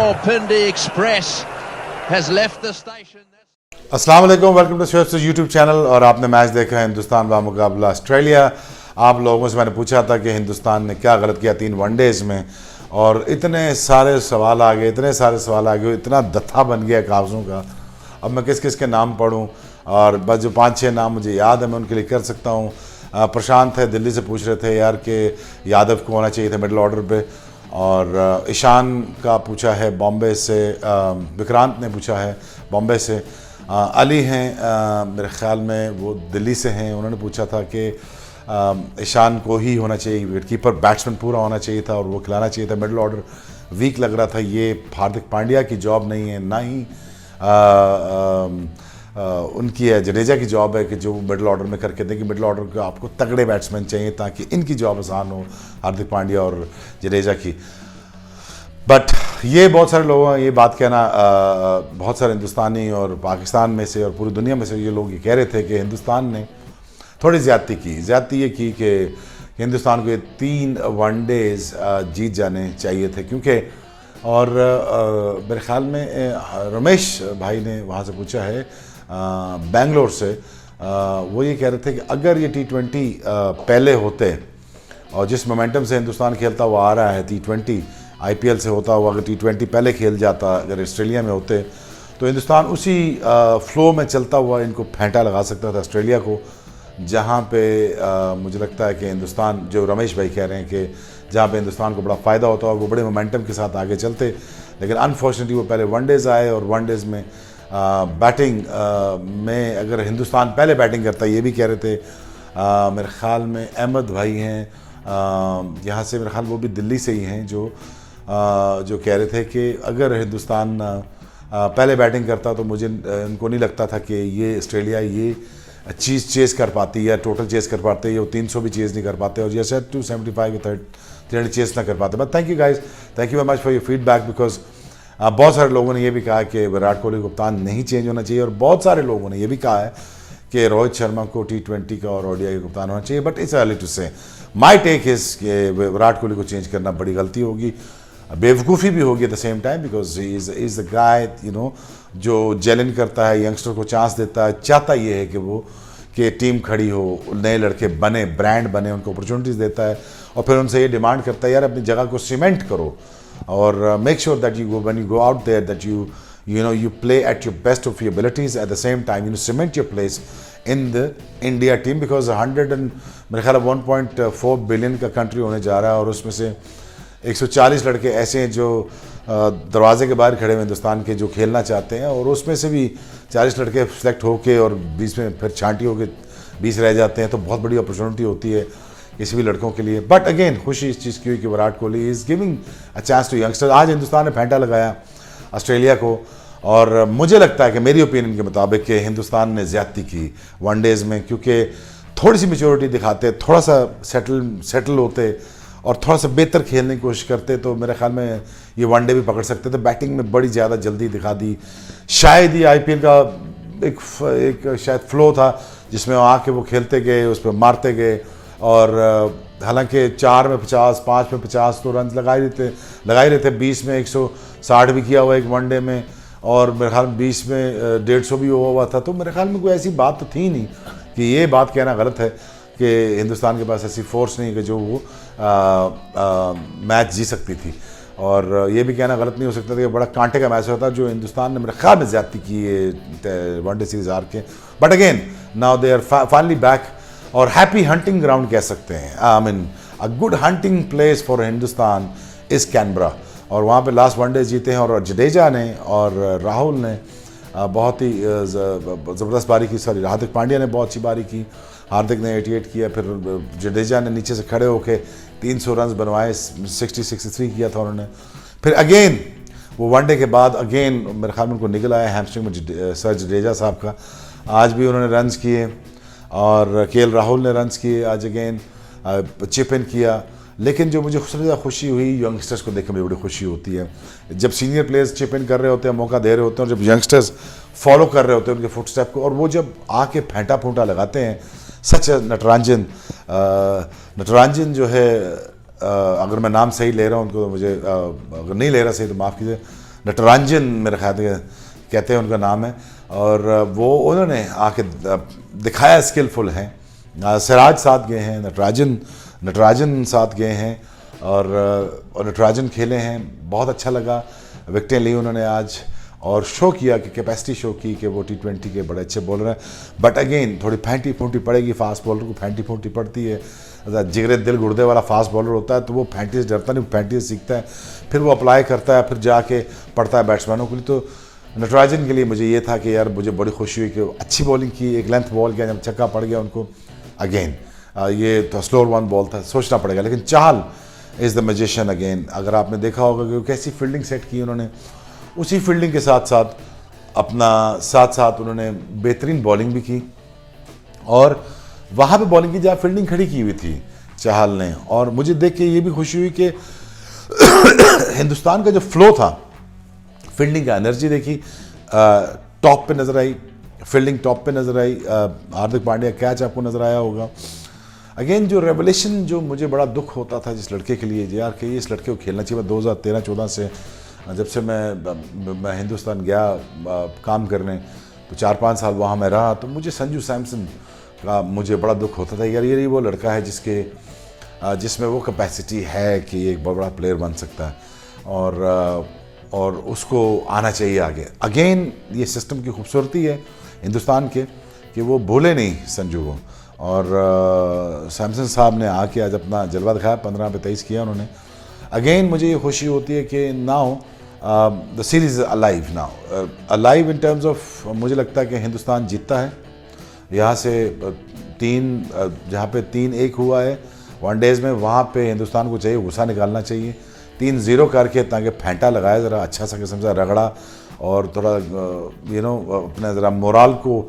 Rawalpindi Express has left the station. अस्सलाम वालेकुम, welcome to chef's YouTube channel. और आपने मैच देखा है हिंदुस्तान बा मुकाबला ऑस्ट्रेलिया। आप लोगों से मैंने पूछा था कि हिंदुस्तान ने क्या गलत किया 3 वनडेज़ में, और इतने सारे सवाल आ गए, इतना दत्था बन गया कागज़ों का। अब मैं किस किस के नाम पढ़ूं, और बस जो 5-6 नाम मुझे याद है मैं उनके लिए कर सकता हूं। प्रशांत है दिल्ली से पूछ रहे थे यार कि यादव को होना चाहिए था मिडिल ऑर्डर पे, और ईशान का पूछा है बॉम्बे से, विक्रांत ने पूछा है बॉम्बे से, अली हैं मेरे ख्याल में वो दिल्ली से हैं, उन्होंने पूछा था कि ईशान को ही होना चाहिए, विकेटकीपर बैट्समैन पूरा होना चाहिए था और वो खिलाना चाहिए था। मिडिल ऑर्डर वीक लग रहा था। ये हार्दिक पांड्या की जॉब नहीं है, ना ही उनकी है, जडेजा की जॉब है कि जो मिडिल ऑर्डर में करके दें कि मिडिल ऑर्डर को आपको तगड़े बैट्समैन चाहिए ताकि इनकी जॉब आसान हो, हार्दिक पांड्या और जडेजा की। बट ये बहुत सारे लोगों ये बात कहना, बहुत सारे हिंदुस्तानी और पाकिस्तान में से और पूरी दुनिया में से ये लोग ये कह रहे थे कि हिंदुस्तान ने थोड़ी ज़्यादती ये की कि हिंदुस्तान को ये 3 वनडेज़ जीत जाने चाहिए थे, क्योंकि और मेरे ख्याल में रमेश भाई ने वहाँ से पूछा है बेंगलोर से, वो ये कह रहे थे कि अगर ये T20 पहले होते और जिस मोमेंटम से हिंदुस्तान खेलता हुआ आ रहा है, T20 IPL से होता हुआ अगर T20 पहले खेल जाता, अगर ऑस्ट्रेलिया में होते तो हिंदुस्तान उसी फ्लो में चलता हुआ इनको फेंटा लगा सकता था ऑस्ट्रेलिया को, जहाँ पे मुझे लगता है कि हिंदुस्तान, जो रमेश भाई कह रहे हैं कि जहाँ पे हिंदुस्तान को बड़ा फ़ायदा होता और वो बड़े मोमेंटम के साथ आगे चलते, लेकिन अनफॉर्चुनेटली वो पहले वनडेज़ आए, और वनडेज़ में बैटिंग में अगर हिंदुस्तान पहले बैटिंग करता, ये भी कह रहे थे। मेरे ख्याल में अहमद भाई हैं यहाँ से, मेरे ख्याल वो भी दिल्ली से ही हैं, जो कह रहे थे कि अगर हिंदुस्तान पहले बैटिंग करता तो मुझे उनको नहीं लगता था कि ये ऑस्ट्रेलिया ये चीज़ चेज़ कर पाती या टोटल चेज़ कर पाते, या 300 भी चेज़ नहीं कर पाते, और जैसे 275 या 300 चेज़ ना कर पाते। But thank you guys, thank you very much for your feedback, because बहुत सारे लोगों ने ये भी कहा कि विराट कोहली को कप्तान नहीं चेंज होना चाहिए, और बहुत सारे लोगों ने ये भी कहा है कि रोहित शर्मा को T20 का और ODI का कप्तान होना चाहिए। बट इट्स अर्ली टू से। माई टेक इज़ कि विराट कोहली को चेंज करना बड़ी गलती होगी, बेवकूफ़ी भी होगी at the same time, because is the guy जो जेलिन करता है, यंगस्टर को चांस देता है, चाहता ये है कि वो कि टीम खड़ी हो, नए लड़के बने, ब्रांड बने, उनको अपॉर्चुनिटीज़ देता है, और फिर उनसे ये डिमांड करता है यार अपनी जगह को सीमेंट करो, और make sure that you when you go out there that you play at your best of your abilities, at the same time cement your place in the India team, because 100 and मेरे ख्याल 1.4 billion का country होने जा रहा है, और उसमें से 140 लड़के ऐसे हैं जो दरवाजे के बाहर खड़े हुए हिंदुस्तान के, जो खेलना चाहते हैं, और उसमें से भी 40 लड़के सेलेक्ट होके और 20 में फिर छांटी होके 20 रह जाते हैं, तो बहुत बड़ी अपॉर्चुनिटी होती है किसी भी लड़कों के लिए। बट अगेन खुशी इस चीज़ की हुई कि Virat Kohli is giving a chance to youngster. आज हिंदुस्तान ने फेंटा लगाया ऑस्ट्रेलिया को, और मुझे लगता है कि मेरी ओपिनियन के मुताबिक कि हिंदुस्तान ने ज़्यादती की वनडेज़ में, क्योंकि थोड़ी सी मैच्योरिटी दिखाते, थोड़ा सा सेटल होते और थोड़ा सा बेहतर खेलने की कोशिश करते, तो मेरे ख्याल में ये वनडे भी पकड़ सकते थे। बैटिंग में बड़ी ज़्यादा जल्दी दिखा दी, शायद ही IPL का एक शायद फ्लो था जिसमें आके वो खेलते गए, उस पर मारते गए, और हालांकि 4 में 50, 5 में 50 तो रन लगा ही रहे थे, 20 में 160 भी किया हुआ एक वनडे में, और मेरे ख्याल में 20 में 150 भी हुआ था। तो मेरे ख्याल में कोई ऐसी बात तो थी नहीं कि ये बात कहना गलत है कि हिंदुस्तान के पास ऐसी फोर्स नहीं कि जो वो मैच जी सकती थी, और ये भी कहना गलत नहीं हो सकता था कि बड़ा कांटे का मैच होता जो हिंदुस्तान ने मेरे ख्याल में ज़्यादती की है वनडे सीरीज़ हार के। But again now they are finally back, और हैप्पी हंटिंग ग्राउंड कह सकते हैं। I mean a good hunting place for Hindustan is Canberra, और वहाँ पे लास्ट वनडे जीते हैं, और जडेजा ने और राहुल ने बहुत ही ज़बरदस्त बारी की, सॉरी हार्दिक पांड्या ने बहुत अच्छी बारी की, हार्दिक ने 88 किया, फिर जडेजा ने नीचे से खड़े होके 300 रन बनवाए, 63 किया था उन्होंने। फिर अगेन वो वनडे के बाद अगेन मेरे ख्याल में उनको निकल आया हैमस्ट्रिंग में सर जडेजा साहब का, आज भी उन्होंने रन्स किए, और KL राहुल ने रन्स किए आज अगेन, चिप इन किया। लेकिन जो मुझे सबसे ज़्यादा खुशी हुई, यंगस्टर्स को देखकर मुझे बड़ी खुशी होती है जब सीनियर प्लेयर्स चिप इन कर रहे होते हैं, मौका दे रहे होते हैं, और जब यंगस्टर्स फॉलो कर रहे होते हैं उनके फुटस्टेप को, और वो जब आके फेंटा फूंटा लगाते हैं। सच नटरांजन जो है, अगर मैं नाम सही ले रहा हूँ उनको, तो मुझे अगर नहीं ले रहा सही तो माफ़ कीजिए, नटराजन मेरे ख्याल कहते हैं उनका नाम है, और वो उन्होंने आके दिखाया स्किलफुल हैं। सिराज साथ गए हैं, नटराजन साथ गए हैं, और नटराजन खेले हैं, बहुत अच्छा लगा। विकेटें ली उन्होंने आज और शो किया कि कैपेसिटी शो की कि वो T20 के बड़े अच्छे बॉलर हैं। बट अगेन थोड़ी फैंटी फूंटी पड़ेगी, फास्ट बॉलर को फैंटी फूंटी पड़ती है। जिगरे दिल गुर्दे वाला फास्ट बॉलर होता है तो वो फैंटी से डरता नहीं, फैंटी से सीखता है, फिर वो अप्लाई करता है, फिर जाके पड़ता है बैट्समैनों के लिए। तो नटराजन के लिए मुझे ये था कि यार मुझे बड़ी खुशी हुई कि अच्छी बॉलिंग की, एक लेंथ बॉल किया, जब छक्का पड़ गया उनको अगेन ये तो स्लोअर वन बॉल था, सोचना पड़ेगा। लेकिन चाहल इज़ द मैजिशियन अगेन। अगर आपने देखा होगा कि कैसी फील्डिंग सेट की उन्होंने, उसी फील्डिंग के साथ साथ उन्होंने बेहतरीन बॉलिंग भी की, और वहाँ पे बॉलिंग की जहाँ फील्डिंग खड़ी की हुई थी चाहल ने। और मुझे देख के ये भी खुशी हुई कि हिंदुस्तान का जो फ्लो था फील्डिंग का, एनर्जी देखी, टॉप पे नज़र आई, फील्डिंग टॉप पे नज़र आई। हार्दिक पांड्या कैच आपको नज़र आया होगा। अगेन जो रेवलेशन, जो मुझे बड़ा दुख होता था जिस लड़के के लिए यार कि इस लड़के को खेलना चाहिए। मैं 2013-14 से जब से मैं हिंदुस्तान गया काम करने, तो 4-5 साल वहाँ मैं रहा, तो मुझे संजू सैमसन का मुझे बड़ा दुख होता था यार, ये वो लड़का है जिसमें वो कैपेसिटी है कि एक बहुत बड़ा प्लेयर बन सकता है, और उसको आना चाहिए आगे। अगेन ये सिस्टम की खूबसूरती है हिंदुस्तान के कि वो भूले नहीं संजू को, और सैमसन साहब ने आके आज अपना जलवा दिखाया, 15 पे 23 किया उन्होंने। अगेन मुझे ये खुशी होती है कि now the series alive now, alive in terms of, मुझे लगता है कि हिंदुस्तान जीतता है यहाँ से। जहाँ पे 3-1 हुआ है वनडेज़ में, वहाँ पे हिंदुस्तान को चाहिए गुस्सा निकालना चाहिए, 3-0 करके, ताकि फेंटा लगाए ज़रा अच्छा सा किस्म से रगड़ा, और थोड़ा अपने ज़रा मोराल को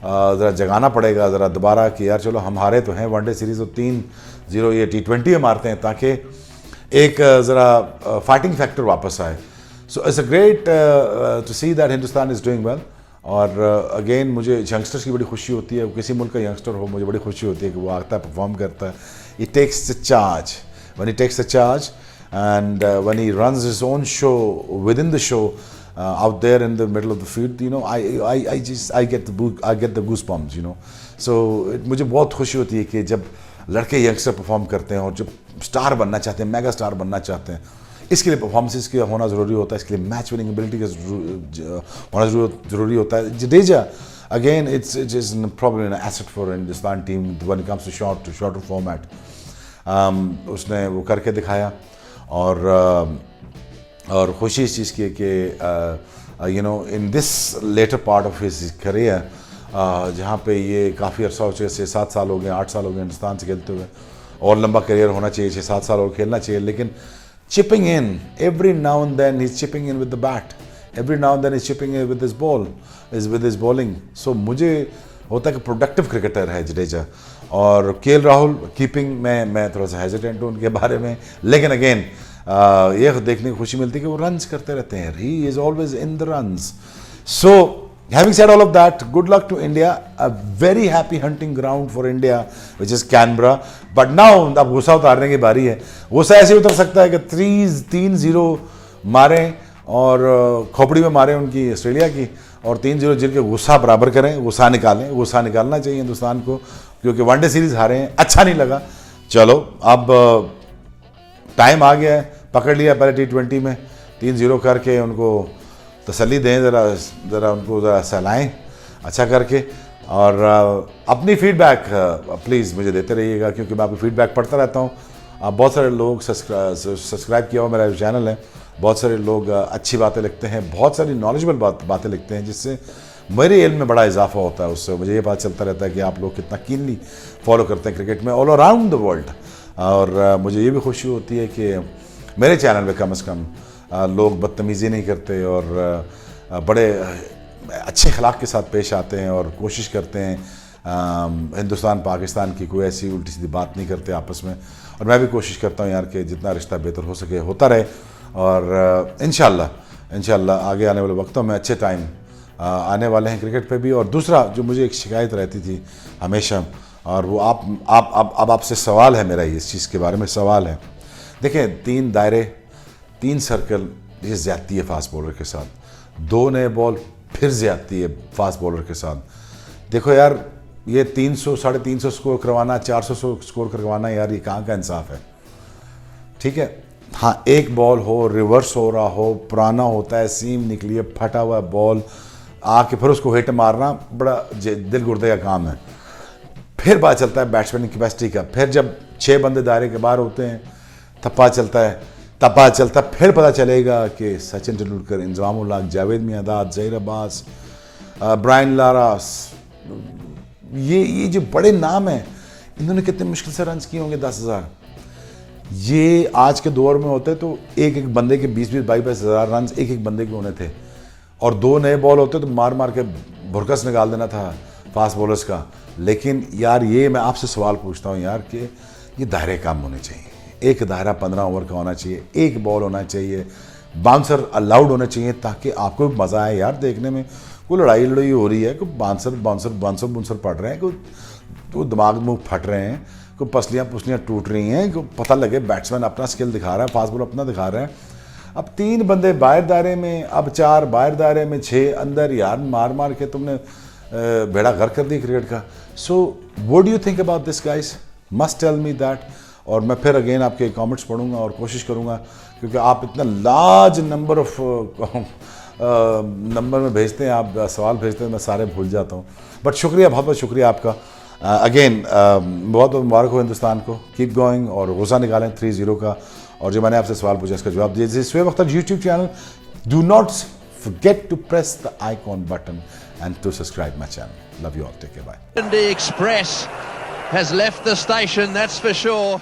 ज़रा जगाना पड़ेगा ज़रा दोबारा कि यार चलो हम हारे तो हैं वनडे सीरीज़, तो 3-0 ये T20 में मारते हैं ताकि एक ज़रा फाइटिंग फैक्टर वापस आए। So it's a great to see that Hindustan is doing well. और अगेन मुझे यंगस्टर्स की बड़ी खुशी होती है, किसी मुल्क का यंगस्टर हो, मुझे बड़ी खुशी होती है कि वो आता है, परफॉर्म करता है। He takes the charge, when he takes the charge and when he runs his own show within the show out there in the middle of the field, I get the goosebumps, so मुझे बहुत खुशी होती है कि जब लड़के youngster perform करते हैं और जब स्टार बनना चाहते हैं, मेगा स्टार बनना चाहते हैं। इसके लिए परफॉर्मेंसेस का होना ज़रूरी होता है, इसके लिए मैच विनिंग एबिलिटी का होना ज़रूरी होता है। Jadeja again it's probably an asset for Hindustan team when it comes to shorter format. उसने वो करके दिखाया, और खुशी इस चीज़ की है कि in this latter part of his career, जहाँ पे ये काफ़ी अर्सा हो चुका, 6-7 साल हो गए, 8 साल हो गए हिंदुस्तान से खेलते हुए, और लंबा करियर होना चाहिए, 6-7 साल और खेलना चाहिए। लेकिन chipping in every now and then, he chipping in with the bat, every now and then is chipping in with his bowling. So मुझे होता है कि प्रोडक्टिव क्रिकेटर है जडेजा। और केएल राहुल कीपिंग में मैं थोड़ा सा हेजिटेंट हूँ उनके बारे में, लेकिन अगेन ये देखने की खुशी मिलती है कि वो रन्स करते रहते हैं, he is always in the runs. So having said all of that, good luck to India, a very happy hunting ground for India which is Canberra. But now अब गुस्सा उतारने की बारी है। गुस्सा ऐसे उतर सकता है कि 3-0 मारें और खोपड़ी में मारें उनकी ऑस्ट्रेलिया की, और 3-0 जीत के गुस्सा बराबर करें, गुस्सा निकालें। गुस्सा निकालना चाहिए हिंदुस्तान को, क्योंकि वनडे सीरीज़ हारे हैं, अच्छा नहीं लगा। चलो अब टाइम आ गया है, पकड़ लिया पहले T20 में 3-0 करके, उनको तसल्ली दें, ज़रा उनको ज़रा सहलाएँ अच्छा करके। और अपनी फीडबैक प्लीज़ मुझे देते रहिएगा, क्योंकि मैं आपकी फीडबैक पढ़ता रहता हूँ। बहुत सारे लोग सब्सक्राइब किया हुआ मेरा चैनल है, बहुत सारे लोग अच्छी बातें लिखते हैं, बहुत सारी नॉलेजेबल बातें लिखते हैं, जिससे मेरे इल्म में बड़ा इजाफा होता है। उससे मुझे ये पता चलता रहता है कि आप लोग कितना कीनली फॉलो करते हैं क्रिकेट में ऑल अराउंड द वर्ल्ड। और मुझे ये भी खुशी होती है कि मेरे चैनल में कम से कम लोग बदतमीज़ी नहीं करते, और बड़े अच्छे अखलाक के साथ पेश आते हैं, और कोशिश करते हैं हिंदुस्तान पाकिस्तान की कोई ऐसी उल्टी सीधी बात नहीं करते आपस में। और मैं भी कोशिश करता हूँ यार कि जितना रिश्ता बेहतर हो सके होता रहे, और इंशाल्लाह आगे आने वाले वक्तों में अच्छे टाइम आने वाले हैं क्रिकेट पे भी। और दूसरा जो मुझे एक शिकायत रहती थी हमेशा, और वो आपसे सवाल है मेरा, इस चीज़ के बारे में सवाल है। देखें, 3 दायरे, 3 सर्कल, ये ज्यादती है फास्ट बॉलर के साथ। 2 नए बॉल फिर ज्यादती है फास्ट बॉलर के साथ। देखो यार, ये 300 350 स्कोर करवाना, 400 स्कोर करवाना, यार ये कहाँ का इंसाफ है? ठीक है, हाँ, एक बॉल हो, रिवर्स हो रहा हो, पुराना होता है, सीम निकली है, फटा हुआ बॉल आके फिर उसको हिट मारना बड़ा दिल गुर्दे का काम है। फिर पता चलता है बैट्समैन की कैपेसिटी का। फिर जब 6 बंदे दायरे के बाहर होते हैं तब पता चलता है, फिर पता चलेगा कि सचिन तेंदुलकर, इंजमाम उल हक, जावेद मियांदाद, जहीर अब्बास, ब्रायन लारा, ये जो बड़े नाम हैं, इन्होंने कितने मुश्किल से रन किए होंगे 10,000। ये आज के दौर में होते तो एक एक बंदे के 20-20, 22-22 हज़ार रन एक एक बंदे के होने थे, और 2 नए बॉल होते तो मार मार के भुरकस निकाल देना था फास्ट बॉलर्स का। लेकिन यार, ये मैं आपसे सवाल पूछता हूँ यार कि ये दायरे कम होने चाहिए। एक दायरा 15 ओवर का होना चाहिए, एक बॉल होना चाहिए, बाउंसर अलाउड होने चाहिए, ताकि आपको भी मज़ा आए यार देखने में। कोई लड़ाई हो रही है, कोई बाउंसर पड़ रहे हैं, कोई दिमाग मुँह फट रहे हैं, कोई पसलियाँ टूट रही हैं, को पता लगे बैट्समैन अपना स्किल दिखा रहा है, फास्ट बॉलर अपना दिखा रहा है। अब 3 बंदे बाहर दायरे में, अब 4 बाहर दायरे में, 6 अंदर, यार मार मार के तुमने बेड़ा गर्क कर दी क्रिकेट का। So what do you think about this guys? Must tell me that. और मैं फिर अगेन आपके कमेंट्स पढ़ूंगा और कोशिश करूंगा, क्योंकि आप इतना लार्ज नंबर ऑफ नंबर में भेजते हैं, आप सवाल भेजते हैं, मैं सारे भूल जाता हूँ। बट शुक्रिया, बहुत बहुत शुक्रिया आपका। अगेन बहुत बहुत मुबारक हो हिंदुस्तान को। कीप गोइंग और गुस्सा निकालें 3-0 का। और जो मैंने आपसे सवाल पूछा इसका जवाब दीजिए। Shoaib Akhtar YouTube channel, do not forget to press the icon button and to subscribe my channel. Love you all. Take care. Bye. Indy Express has left the station, that's for sure.